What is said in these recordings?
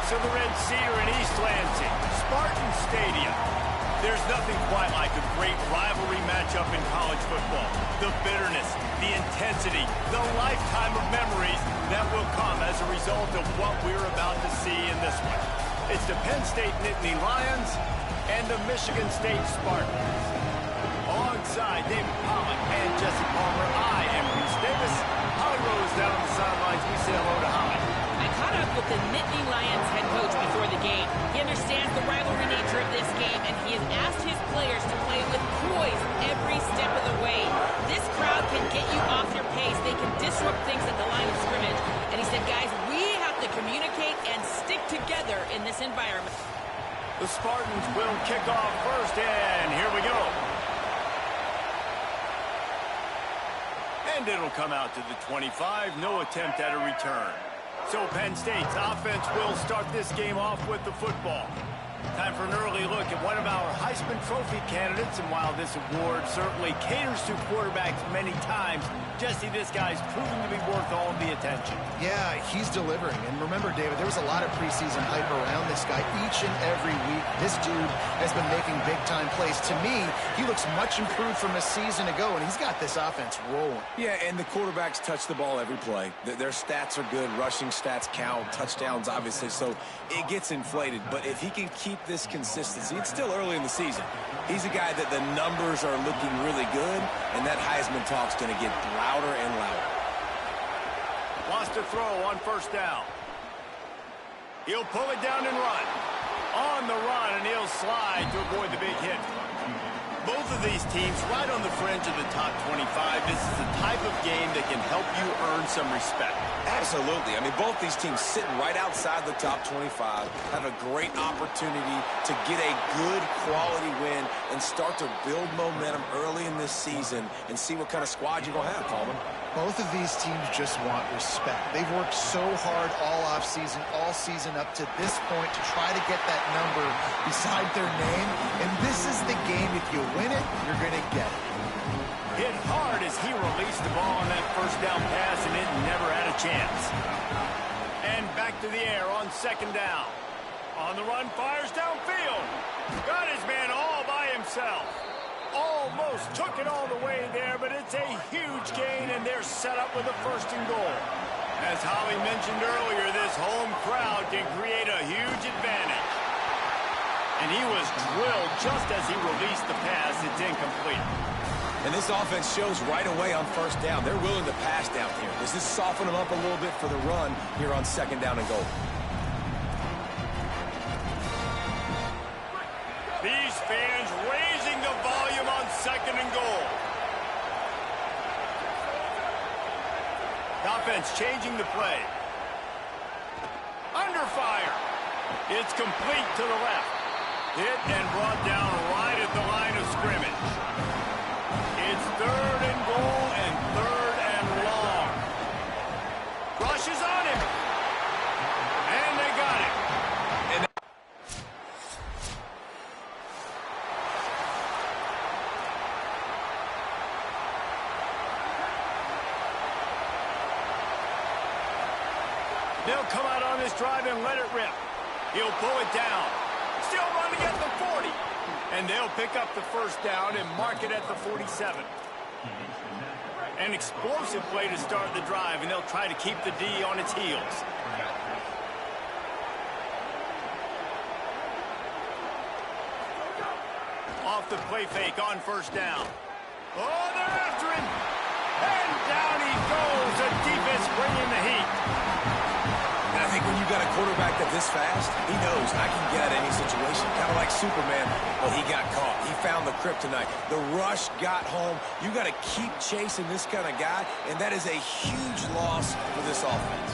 steps of the Red Cedar in East Lansing, Spartan Stadium. There's nothing quite like a great rivalry matchup in college football. The bitterness, the intensity, the lifetime of memories that will come as a result of what we're about to see in this one. It's the Penn State Nittany Lions and the Michigan State Spartans. Alongside David Pollock and Jesse Palmer, I am Bruce Davis. Holly Rose down on the sidelines. We say hello to Holly. I caught up with the Nittany Lions head coach before the game. He understands the rivalry nature of this game, and he has asked his players to play with poise every step of the way. This crowd can get you off your pace. They can disrupt things at the line of scrimmage. And he said, guys, we have to communicate and stick together in this environment. The Spartans will kick off first, and here we go. And it'll come out to the 25. No attempt at a return. So Penn State's offense will start this game off with the football. Time for an early look at one of our Heisman Trophy candidates. And while this award certainly caters to quarterbacks many times, Jesse, this guy's proven to be worth all of the attention. Yeah, he's delivering. And remember, David, there was a lot of preseason hype around this guy each and every week. This dude has been making big-time plays. To me, he looks much improved from a season ago, and he's got this offense rolling. Yeah, and the quarterbacks touch the ball every play. Their stats are good. Rushing stats count. Touchdowns, obviously. So it gets inflated. But if he can keep this consistency, it's still early in the season. He's a guy that the numbers are looking really good, and that Heisman talk's going to get louder and louder. Wants to throw on first down. He'll pull it down and run. On the run, and he'll slide to avoid the big hit. Both of these teams right on the fringe of the top 25. This is the type of game that can help you earn some respect. Absolutely. I mean, both these teams sitting right outside the top 25 have a great opportunity to get a good quality win and start to build momentum early in this season and see what kind of squad you're going to have, Palmer. Both of these teams just want respect. They've worked so hard all offseason, all season up to this point to try to get that number beside their name. And this is the game. If you win it, you're going to get it. Hit hard as he released the ball on that first down pass, and it never had a chance. And back to the air on second down. On the run, fires downfield. Got his man all by himself. Almost took it all the way there, but it's a huge gain, and they're set up with a first and goal. As Holly mentioned earlier, this home crowd can create a huge advantage. And he was drilled just as he released the pass. It's incomplete. And this offense shows right away on first down. They're willing to pass down here. Does this soften them up a little bit for the run here on second down and goal? These fans raising the volume on second and goal. The offense changing the play. Under fire. It's complete to the left. Hit and brought down right at the line of scrimmage. It's third and goal and third and long. Rush is on him. And they got him. And they'll come out on this drive and let it rip. He'll pull it down. Still running at the 40. And they'll pick up the first down and mark it at the 47. An explosive play to start the drive, and they'll try to keep the D on its heels. Off the play fake on first down. Oh, they're after him. And down he goes. The defense bringing the heat. And I think when you got a quarterback that's this fast, he knows I can get out of any situation. Kind of like Superman, but he got caught. He found the kryptonite. The rush got home. You got to keep chasing this kind of guy, and that is a huge loss for this offense.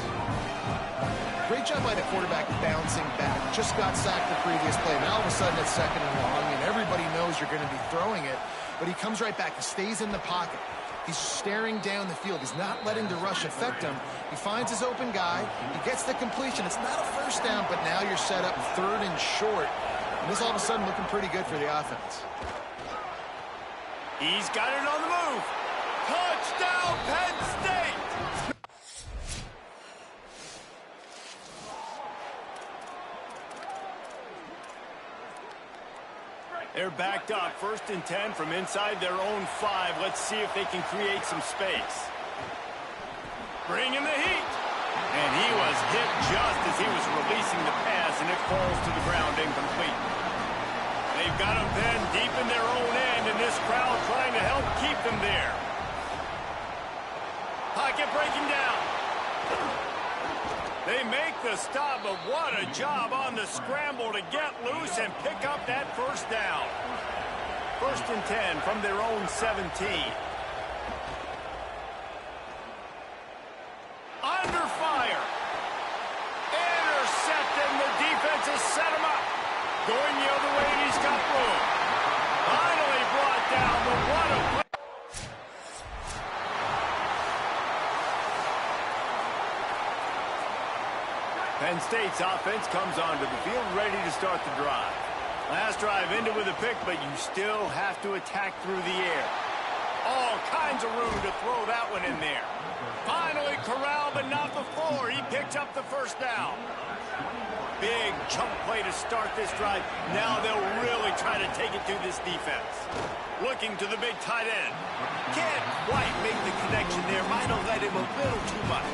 Great job by the quarterback bouncing back. Just got sacked the previous play. Now all of a sudden it's second and long, and everybody knows you're going to be throwing it. But he comes right back. He stays in the pocket. He's staring down the field. He's not letting the rush affect him. He finds his open guy. He gets the completion. It's not a first down, but now you're set up third and short. And this all of a sudden looking pretty good for the offense. He's got it on the move. Touchdown, Penn State! They're backed up, 1st and 10 from inside their own 5. Let's see if they can create some space. Bringing the heat. And he was hit just as he was releasing the pass, and it falls to the ground incomplete. They've got him pinned deep in their own end, and this crowd trying to help keep them there. Pocket breaking down. They make the stop, but what a job on the scramble to get loose and pick up that 1st down. 1st and 10 from their own 17. Under fire. Intercepted, and the defense has set him up. Going the other way, and he's got room. Finally brought down, but what a play. Penn State's offense comes onto the field ready to start the drive. Last drive ended with a pick, but you still have to attack through the air. All kinds of room to throw that one in there. Finally corralled, but not before. He picks up the 1st down. Big chunk play to start this drive. Now they'll really try to take it to this defense. Looking to the big tight end. Can't quite make the connection there. Might have let him a little too much.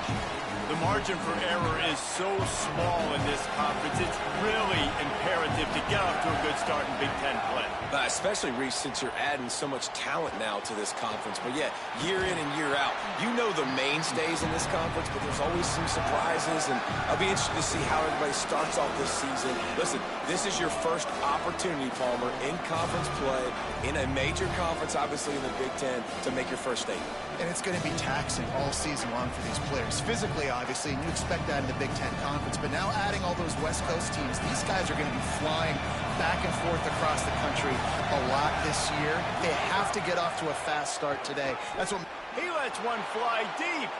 The margin for error is so small in this conference. It's really imperative to get off to a good start in Big Ten play. Especially, Reese, since you're adding so much talent now to this conference. But, yeah, year in and year out, you know the mainstays in this conference, but there's always some surprises. And I'll be interested to see how everybody starts off this season. Listen, this is your first opportunity, Palmer, in conference play, in a major conference, obviously in the Big Ten, to make your first statement. And it's going to be taxing all season long for these players. Physically, obviously, and you expect that in the Big Ten Conference. But now adding all those West Coast teams, these guys are going to be flying back and forth across the country a lot this year. They have to get off to a fast start today. That's what he lets one fly deep.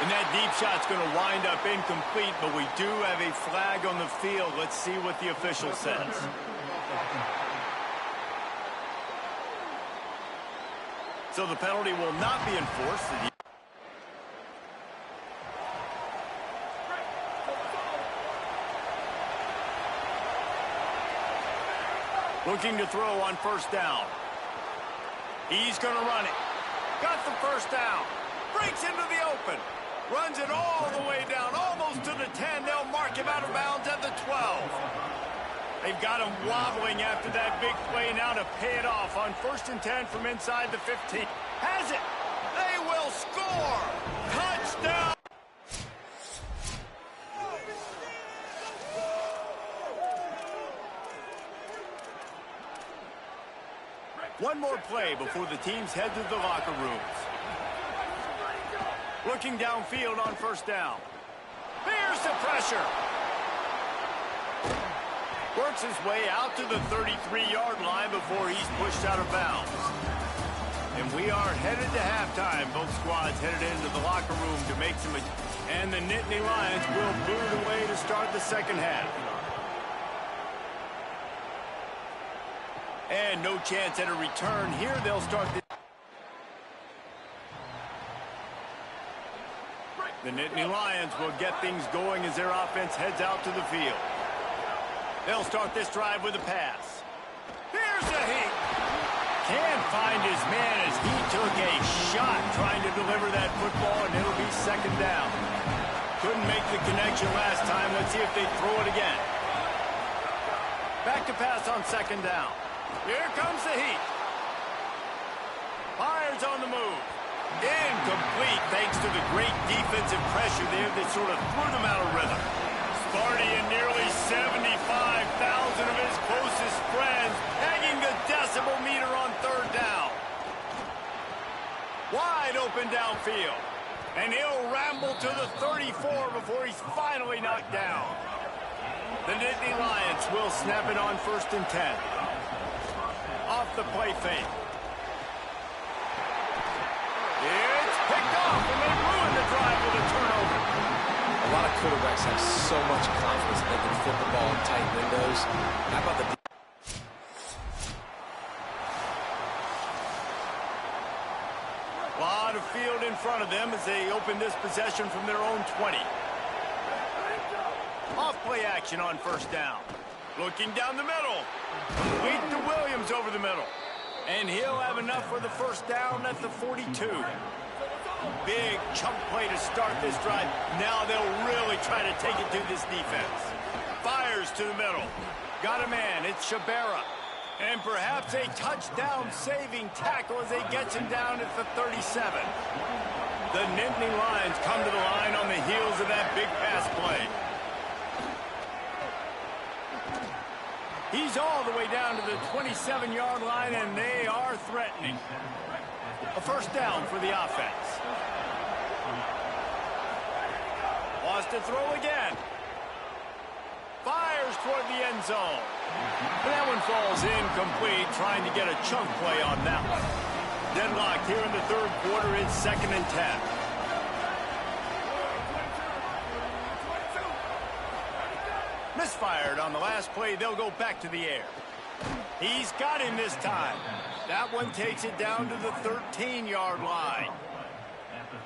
And that deep shot's going to wind up incomplete, but we do have a flag on the field. Let's see what the official says. So the penalty will not be enforced. Looking to throw on 1st down. He's going to run it. Got the 1st down. Breaks into the open. Runs it all the way down, almost to the 10. They'll mark him out of bounds at the 12. They've got him wobbling after that big play now to pay it off on 1st and 10 from inside the 15. Has it. They will score. Touchdown. One more play before the teams head to the locker rooms. Looking downfield on 1st down. Here's the pressure. Works his way out to the 33-yard line before he's pushed out of bounds. And we are headed to halftime. Both squads headed into the locker room to make some... And the Nittany Lions will boot away to start the 2nd half. And no chance at a return here. They'll start the Nittany Lions will get things going as their offense heads out to the field. They'll start this drive with a pass. Here's the heat. Can't find his man as he took a shot trying to deliver that football, and it'll be 2nd down. Couldn't make the connection last time. Let's see if they throw it again. Back to pass on 2nd down. Here comes the heat. Fires on the move. Incomplete thanks to the great defensive pressure there that sort of threw them out of rhythm. Sparty and nearly 75,000 of his closest friends pegging the decibel meter on 3rd down. Wide open downfield. And he'll ramble to the 34 before he's finally knocked down. The Nittany Lions will snap it on 1st and 10. Off the play fake. It's picked off, and they ruin the drive with a turnover. A lot of quarterbacks have so much confidence that they can flip the ball in tight windows. How about the... A lot of field in front of them as they open this possession from their own 20. Off play action on 1st down. Looking down the middle. complete to Williams over the middle. And he'll have enough for the first down at the 42. Big chunk play to start this drive. Now they'll really try to take it to this defense. Fires to the middle. Got a man. It's Shabera. And perhaps a touchdown-saving tackle as they get him down at the 37. The Nittany Lions come to the line on the heels of that big pass play. He's all the way down to the 27-yard line, and they are threatening. A first down for the offense. Wants to throw again. Fires toward the end zone. That one falls incomplete, trying to get a chunk play on that one. Deadlocked here in the third quarter. It's 2nd and 10. Misfired on the last play. They'll go back to the air. He's got him this time. That one takes it down to the 13-yard line.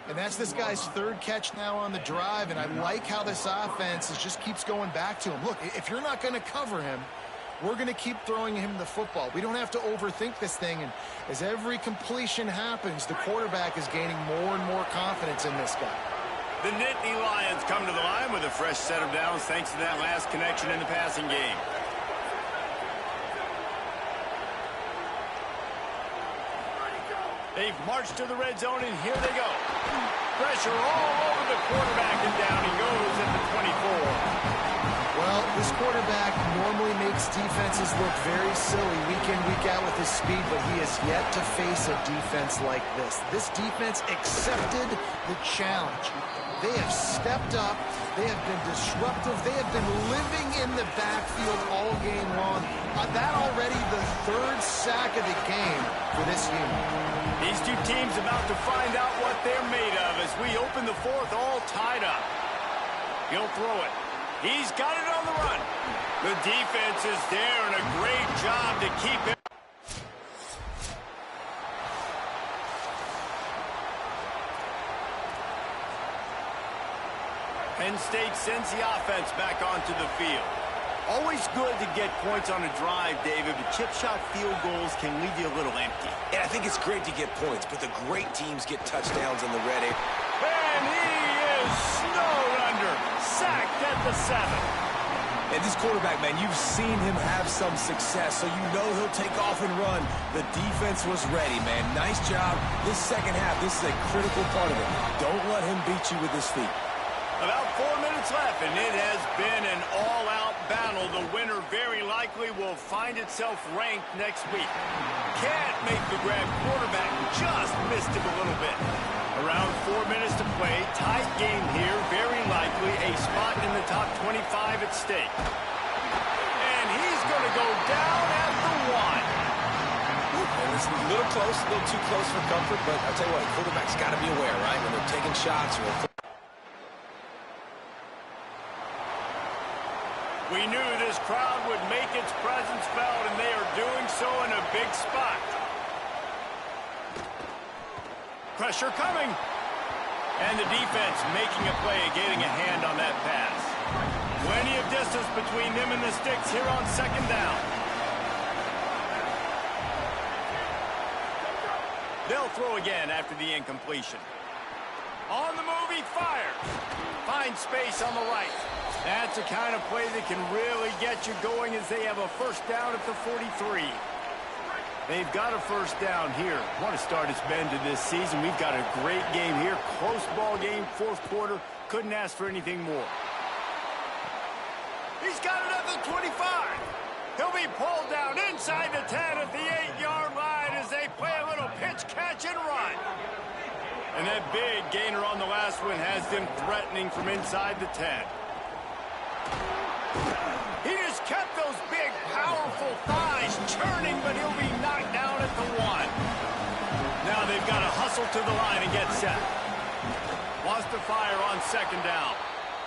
And that's this guy's 3rd catch now on the drive, and I like how this offense just keeps going back to him. Look, if you're not going to cover him, we're going to keep throwing him the football. We don't have to overthink this thing, and as every completion happens, the quarterback is gaining more and more confidence in this guy. The Nittany Lions come to the line with a fresh set of downs thanks to that last connection in the passing game. They've marched to the red zone, and here they go. Pressure all over the quarterback, and down he goes at the 24. Well, this quarterback normally makes defenses look very silly week in, week out with his speed, but he has yet to face a defense like this. This defense accepted the challenge. They have stepped up. They have been disruptive. They have been living in the backfield all game long. That already the 3rd sack of the game for this unit. These two teams about to find out what they're made of as we open the 4th all tied up. He'll throw it. He's got it on the run. The defense is there, and a great job to keep it. Penn State sends the offense back onto the field. Always good to get points on a drive, David, but chip shot field goals can leave you a little empty. And I think it's great to get points, but the great teams get touchdowns in the red area. And he is snowed under, sacked at the 7. And this quarterback, man, you've seen him have some success, so you know he'll take off and run. The defense was ready, man. Nice job. This second half, this is a critical part of it. Don't let him beat you with his feet. About 4 minutes left, and it has been an all-out battle. The winner very likely will find itself ranked next week. Can't make the grab. Quarterback just missed him a little bit. Around 4 minutes to play. Tight game here. Very likely a spot in the top 25 at stake. And he's going to go down at the 1. And it's a little close, a little too close for comfort, but I'll tell you what, quarterback's got to be aware, right? When they're taking shots or... We knew this crowd would make its presence felt, and they are doing so in a big spot. Pressure coming. And the defense making a play, getting a hand on that pass. Plenty of distance between them and the sticks here on 2nd down. They'll throw again after the incompletion. On the move, he fires. Finds space on the right. That's the kind of play that can really get you going as they have a first down at the 43. They've got a first down here. What a start it's been to this season. We've got a great game here. Close ball game, 4th quarter. Couldn't ask for anything more. He's got it at the 25. He'll be pulled down inside the 10 at the 8-yard line as they play a little pitch, catch, and run. And that big gainer on the last one has them threatening from inside the 10. He just kept those big, powerful thighs churning, but he'll be knocked down at the 1. Now they've got to hustle to the line and get set. Wants to fire on 2nd down.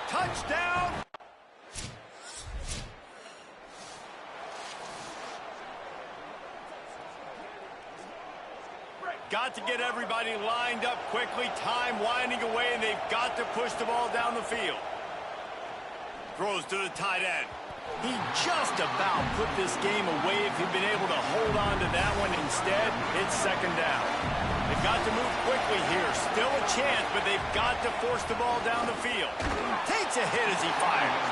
Touchdown! Got to get everybody lined up quickly. Time winding away, and they've got to push the ball down the field. Throws to the tight end. He just about put this game away if he'd been able to hold on to that one. Instead, it's second down. They've got to move quickly here. Still a chance, but they've got to force the ball down the field. Takes a hit as he fires.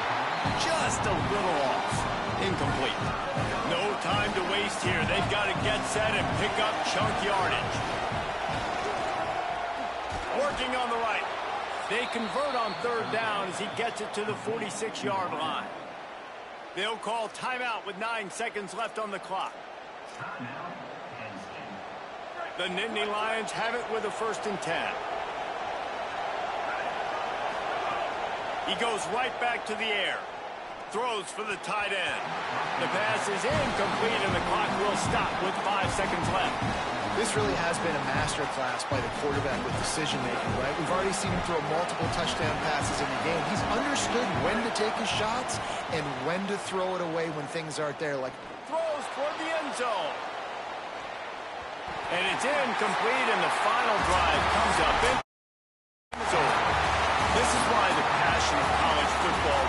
Just a little off. Incomplete. No time to waste here. They've got to get set and pick up chunk yardage. Working on the right. They convert on third down as he gets it to the 46-yard line. They'll call timeout with 9 seconds left on the clock. The Nittany Lions have it with a 1st and 10. He goes right back to the air. Throws for the tight end. The pass is incomplete, and the clock will stop with 5 seconds left. This really has been a masterclass by the quarterback with decision-making, right? We've already seen him throw multiple touchdown passes in the game. He's understood when to take his shots and when to throw it away when things aren't there. Like throws toward the end zone. And it's incomplete, and the final drive comes up. It's over. This is why the passion of college football